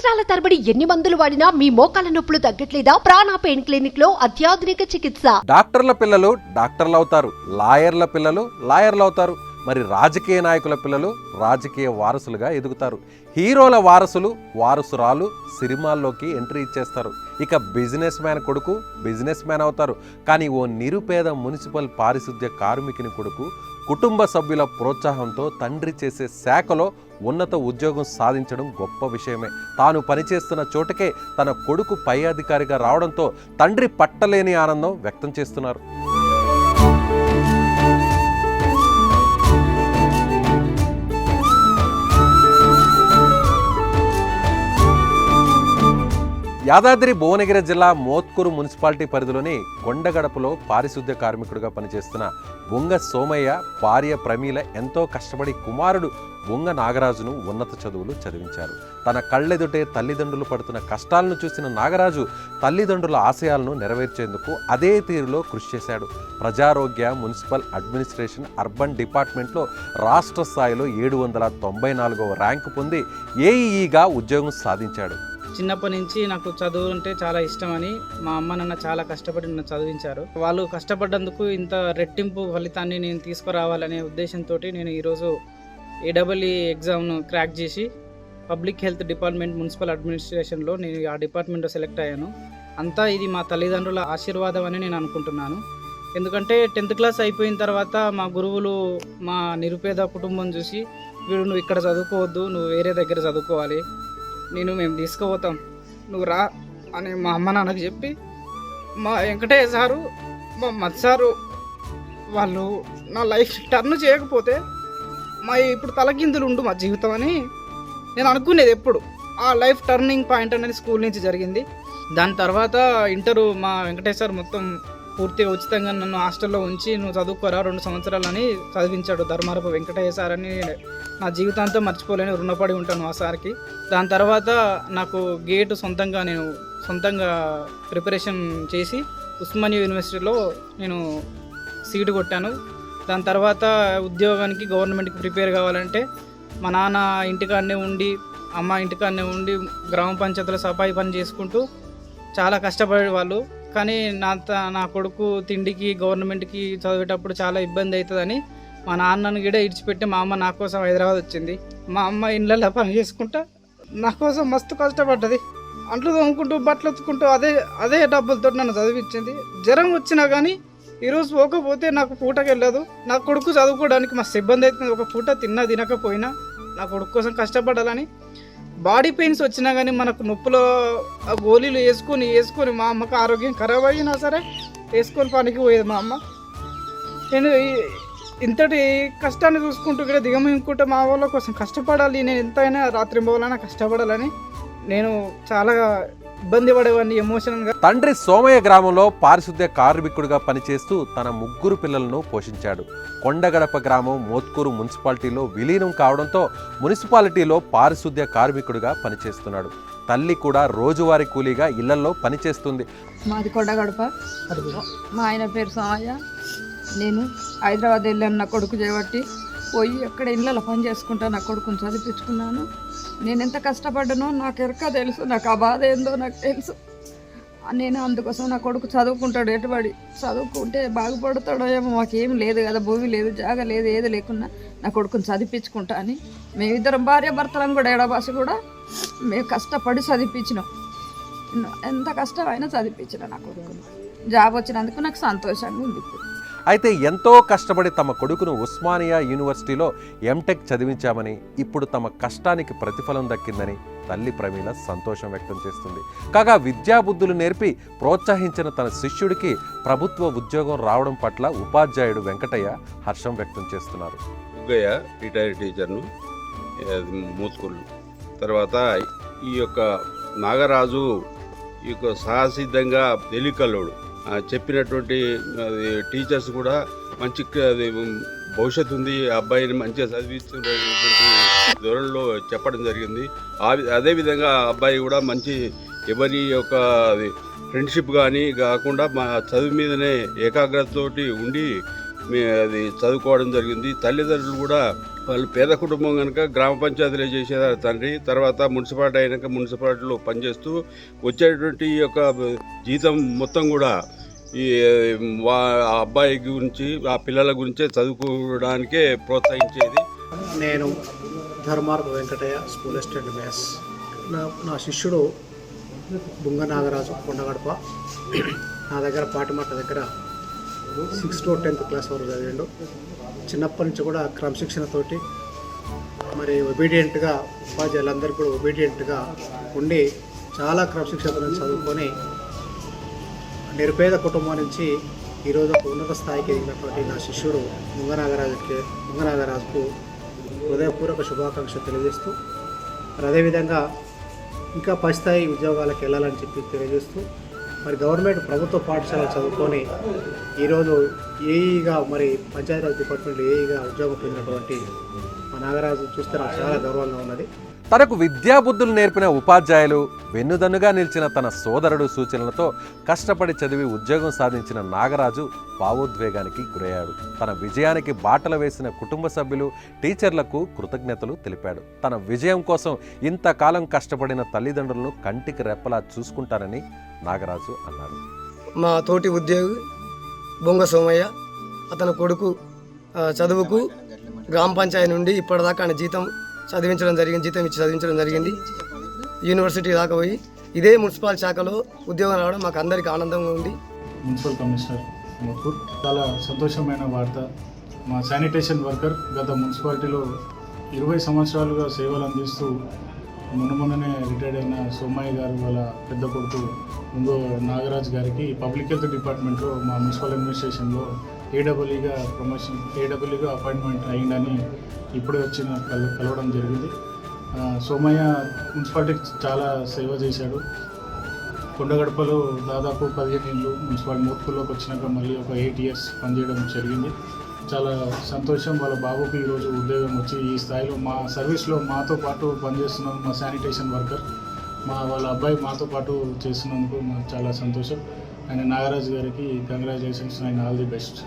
సంవత్సరాల తరబడి ఎన్ని మందులు వాడినా మీ మోకాల నొప్పులు తగ్గట్లేదా? ప్రాణ పెయిన్ క్లినిక్ లో అత్యాధునిక చికిత్స. డాక్టర్ల పిల్లలు డాక్టర్లు అవుతారు, లాయర్ల పిల్లలు లాయర్లు అవుతారు, మరి రాజకీయ నాయకుల పిల్లలు రాజకీయ వారసులుగా ఎదుగుతారు. హీరోల వారసులు వారసురాలు సినిమాల్లోకి ఎంట్రీ ఇచ్చేస్తారు. ఇక బిజినెస్ మ్యాన్ కొడుకు బిజినెస్ మ్యాన్ అవుతారు. కానీ ఓ నిరుపేద మున్సిపల్ పారిశుద్ధ్య కార్మికుని కొడుకు కుటుంబ సభ్యుల ప్రోత్సాహంతో తండ్రి చేసే శాఖలో ఉన్నత ఉద్యోగం సాధించడం గొప్ప విషయమే. తాను పనిచేస్తున్న చోటకే తన కొడుకు పై అధికారిగా రావడంతో తండ్రి పట్టలేని ఆనందం వ్యక్తం చేస్తున్నారు. యాదాద్రి భువనగిరి జిల్లా మోత్కూరు మున్సిపాలిటీ పరిధిలోని కొండగడపలో పారిశుద్ధ్య కార్మికుడిగా పనిచేస్తున్న బొంగ సోమయ్య భార్య ప్రమీల ఎంతో కష్టపడి కుమారుడు బొంగ నాగరాజును ఉన్నత చదువులు చదివించారు. తన కళ్ళెదుటే తల్లిదండ్రులు పడుతున్న కష్టాలను చూసిన నాగరాజు తల్లిదండ్రుల ఆశయాలను నెరవేర్చేందుకు అదే తీరులో కృషి చేశాడు. ప్రజారోగ్య మున్సిపల్ అడ్మినిస్ట్రేషన్ అర్బన్ డిపార్ట్మెంట్లో రాష్ట్ర స్థాయిలో 794వ ర్యాంకు పొంది ఏఈఈగా ఉద్యోగం సాధించాడు. చిన్నప్పటి నుంచి నాకు చదువు అంటే చాలా ఇష్టమని మా అమ్మ నాన్న చాలా కష్టపడి నన్ను చదివించారు. వాళ్ళు కష్టపడ్డందుకు ఇంత రెట్టింపు ఫలితాన్ని నేను తీసుకురావాలనే ఉద్దేశంతో నేను ఈరోజు ఏడబ్ల్యూ ఎగ్జామ్ను క్రాక్ చేసి పబ్లిక్ హెల్త్ డిపార్ట్మెంట్ మున్సిపల్ అడ్మినిస్ట్రేషన్లో నేను ఆ డిపార్ట్మెంట్లో సెలెక్ట్ అయ్యాను. అంతా ఇది మా తల్లిదండ్రుల ఆశీర్వాదం అని నేను అనుకుంటున్నాను. ఎందుకంటే 10th క్లాస్ అయిపోయిన తర్వాత మా గురువులు మా నిరుపేద కుటుంబం చూసి వీడు నువ్వు ఇక్కడ చదువుకోవద్దు, నువ్వు వేరే దగ్గర చదువుకోవాలి, మేము తీసుకుపోతాం, నువ్వు రా అని మా అమ్మ నాన్నకు చెప్పి మా వెంకటయ్య సారు మా మత్ సారు వాళ్ళు నా లైఫ్ టర్న్ చేయకపోతే మా ఇప్పుడు తలకిందులు ఉండు మా జీవితం అని నేను అనుకునేది. ఎప్పుడు ఆ లైఫ్ టర్నింగ్ పాయింట్ అనేది స్కూల్ నుంచి జరిగింది. దాని తర్వాత ఇంటరు మా వెంకటేష్ సార్ మొత్తం పూర్తిగా ఉచితంగా నన్ను హాస్టల్లో ఉంచి నువ్వు చదువుకోరా 2 సంవత్సరాలని చదివించాడు. ధర్మారపు వెంకటయ్య సార్ అని నా జీవితాంతం మర్చిపోలేని రుణపడి ఉంటాను ఆ సార్కి. దాని తర్వాత నాకు గేటు సొంతంగా ప్రిపరేషన్ చేసి ఉస్మానియా యూనివర్సిటీలో నేను సీటు కొట్టాను. దాని తర్వాత ఉద్యోగానికి గవర్నమెంట్కి ప్రిపేర్ కావాలంటే మా నాన్న ఇంటికాడనే ఉండి అమ్మ ఇంటికాడనే ఉండి గ్రామ పంచాయతీలో సఫాయి పని చేసుకుంటూ చాలా కష్టపడేవాళ్ళు. కానీ నా కొడుకు తిండికి గవర్నమెంట్కి చదివేటప్పుడు చాలా ఇబ్బంది అవుతుందని మా నాన్నను కూడా ఇడిచిపెట్టి మా అమ్మ నా కోసం హైదరాబాద్ వచ్చింది. మా అమ్మ ఇళ్ళల్లో పని చేసుకుంటా నా కోసం మస్తు కష్టపడ్డది. అంట్లు తోముకుంటూ బట్టలు ఎత్తుకుంటూ అదే డబ్బులతో నన్ను చదివించింది. జ్వరం వచ్చినా కానీ ఈరోజు పోకపోతే నాకు పూటకి వెళ్ళదు. నా కొడుకు చదువుకోవడానికి మస్తు ఇబ్బంది అవుతుంది. ఒక పూట తినకపోయినా నా కొడుకు కోసం కష్టపడాలని. బాడీ పెయిన్స్ వచ్చినా కానీ మనకు నొప్పులో ఆ గోళీలు వేసుకొని మా అమ్మకు ఆరోగ్యం ఖరాబ్ అయినా సరే వేసుకొని పనికి పోయేది మా అమ్మ. నేను ఇంతటి కష్టాన్ని చూసుకుంటూ ఇక్కడ దిగమింకుంటే మా వాళ్ళ కోసం కష్టపడాలి, నేను ఎంతైనా రాత్రి పోవాలన్నా కష్టపడాలని నేను చాలా ఇబ్బంది పడేవాడిని ఎమోషనల్గా. తండ్రి సోమయ్య గ్రామంలో పారిశుద్ధ్య కార్మికుడిగా పనిచేస్తూ తన 3 పిల్లలను పోషించాడు. కొండగడప గ్రామం మోత్కూరు మున్సిపాలిటీలో విలీనం కావడంతో మున్సిపాలిటీలో పారిశుద్ధ్య కార్మికుడిగా పనిచేస్తున్నాడు. తల్లి కూడా రోజువారీ కూలీగా ఇళ్లలో పనిచేస్తుంది. మాది కొండగడప, మా ఆయన పేరు సోమయ్య. నేను హైదరాబాద్ వెళ్ళాను నా కొడుకు చేయబట్టి పోయి అక్కడ ఇళ్ళలో పని చేసుకుంటా నా కొడుకుని చదివించుకున్నాను. నేను ఎంత కష్టపడ్డానో నాకు ఎరక తెలుసు, నాకు ఆ బాధ ఏందో నాకు తెలుసు. నేను అందుకోసం నా కొడుకు చదువుకుంటాడు, ఎటుబడి చదువుకుంటే బాగుపడతాడో ఏమో. మాకేం లేదు కదా, భూమి లేదు, జాగా లేదు, ఏది లేకున్నా నా కొడుకుని చదివించుకుంటా అని మేమిద్దరం భార్య భర్తలం కూడా ఎడబాస కూడా మేము కష్టపడి చదివించినాం. ఎంత కష్టమైనా చదివించిన నా కొడుకుని. జాబ్ వచ్చినందుకు నాకు సంతోషంగా ఉంది. అయితే ఎంతో కష్టపడి తమ కొడుకును ఉస్మానియా యూనివర్సిటీలో ఎంటెక్ చదివించామని, ఇప్పుడు తమ కష్టానికి ప్రతిఫలం దక్కిందని తల్లి ప్రమీల సంతోషం వ్యక్తం చేస్తుంది. కాగా విద్యాబుద్ధులు నేర్పి ప్రోత్సహించిన తన శిష్యుడికి ప్రభుత్వ ఉద్యోగం రావడం పట్ల ఉపాధ్యాయుడు వెంకటయ్య హర్షం వ్యక్తం చేస్తున్నారు. రిటైర్డ్ టీచర్ను మోత్కూరు తర్వాత ఈ యొక్క నాగరాజు ఈ యొక్క సాహసిద్ధంగా తెలికల్లోడు చెప్పినటువంటి టీచర్స్ కూడా మంచి భవిష్యత్తు ఉంది, అబ్బాయిని మంచిగా చదివిస్తున్నటువంటి ధోరణిలో చెప్పడం జరిగింది. అదేవిధంగా అబ్బాయి కూడా మంచి ఎవరి యొక్క ఫ్రెండ్షిప్ కానీ కాకుండా మా చదువు మీదనే ఏకాగ్రతతోటి ఉండి అది చదువుకోవడం జరిగింది. తల్లిదండ్రులు కూడా వాళ్ళు పేద కుటుంబం కనుక గ్రామ పంచాయతీలో చేసేదారు తండ్రి. తర్వాత మున్సిపాలిటీ అయినాక మున్సిపాలిటీలో పనిచేస్తూ వచ్చేటువంటి ఈ యొక్క జీతం మొత్తం కూడా ఈ ఆ అబ్బాయి గురించి ఆ పిల్లల గురించే చదువుకోవడానికే ప్రోత్సహించేది. నేను ధర్మార్గ వెంకటయ్య, స్కూల్ అసిస్టెంట్ మ్యాథ్స్. నా శిష్యుడు బుంగ నాగరాజు, కొండగడప. నా దగ్గర పాటిమట్ట దగ్గర 6th to 10th క్లాస్ వరకు చదివిండు. చిన్నప్పటి నుంచి కూడా క్రమశిక్షణతోటి మరి ఒబీడియంట్గా, ఉపాధ్యాయులందరికీ కూడా ఒబీడియంట్గా ఉండి చాలా క్రమశిక్షణతో చదువుకొని నిరుపేద కుటుంబం నుంచి ఈరోజు ఒక ఉన్నత స్థాయికి ఎదిగినటువంటి నా శిష్యుడు ముంగనాగరాజుకు హృదయపూర్వక శుభాకాంక్షలు తెలియజేస్తూ, మరి అదేవిధంగా ఇంకా పై స్థాయి ఉద్యోగాలకు వెళ్ళాలని చెప్పి తెలియజేస్తూ, మరి గవర్నమెంట్ ప్రభుత్వ పాఠశాలలు చదువుకొని ఈరోజు ఏఈగా, మరి పంచాయతీరాజ్ డిపార్ట్మెంట్లో ఏఈగా ఉద్యోగం పొందినటువంటి మా నాగరాజు చూస్తే నాకు చాలా గర్వంగా ఉన్నది. తనకు విద్యాబుద్ధులు నేర్పిన ఉపాధ్యాయులు, వెన్నుదన్నుగా నిలిచిన తన సోదరుడు సూచనలతో కష్టపడి చదివి ఉద్యోగం సాధించిన నాగరాజు భావోద్వేగానికి గురయ్యాడు. తన విజయానికి బాటలు వేసిన కుటుంబ సభ్యులు, టీచర్లకు కృతజ్ఞతలు తెలిపాడు. తన విజయం కోసం ఇంతకాలం కష్టపడిన తల్లిదండ్రులను కంటికి రెప్పలా చూసుకుంటానని నాగరాజు అన్నాడు. మా తోటి ఉద్యోగి బొంగ సోమయ్య, అతని కొడుకు చదువుకు గ్రామ పంచాయతీ నుండి ఇప్పటిదాకా ఆయన జీతం ఇచ్చి చదివించడం జరిగింది. యూనివర్సిటీ దాకా పోయి ఇదే మున్సిపల్ శాఖలో ఉద్యోగం రావడం మాకు అందరికీ ఆనందంగా ఉంది. మున్సిపల్ కమిషనర్ మోత్కూర్, చాలా సంతోషమైన వార్త. మా శానిటేషన్ వర్కర్ గత మున్సిపాలిటీలో 20 సంవత్సరాలుగా సేవలు అందిస్తూ మొన్ననే రిటైర్డ్ అయిన సోమయ్య గారు వాళ్ళ పెద్ద కొడుకు ఇంకో నాగరాజ్ గారికి పబ్లిక్ హెల్త్ డిపార్ట్మెంట్లో మా మున్సిపల్ అడ్మినిస్ట్రేషన్లో ఏడబ్ల్యూగా అపాయింట్మెంట్ అయ్యిందని ఇప్పుడే కలవడం జరిగింది. సోమయ్య మున్సిపాలిటీకి చాలా సేవ చేశాడు. కొండగడపలో దాదాపు 15 ఏళ్ళు మున్సిపాలిటీ మోత్కూర్లోకి వచ్చినాక మళ్ళీ ఒక 8 years పనిచేయడం జరిగింది. చాలా సంతోషం. వాళ్ళ బాబుకి ఈరోజు ఉద్యోగం వచ్చి ఈ స్థాయిలో మా సర్వీస్లో మాతో పాటు పనిచేస్తున్నాం. మా శానిటేషన్ వర్కర్ వాళ్ళ అబ్బాయి మాతో పాటు చేస్తున్నందుకు మాకు చాలా సంతోషం. ఆయన నాగరాజు గారికి కంగ్రాచులేషన్స్, ఆయన ఆల్ ది బెస్ట్.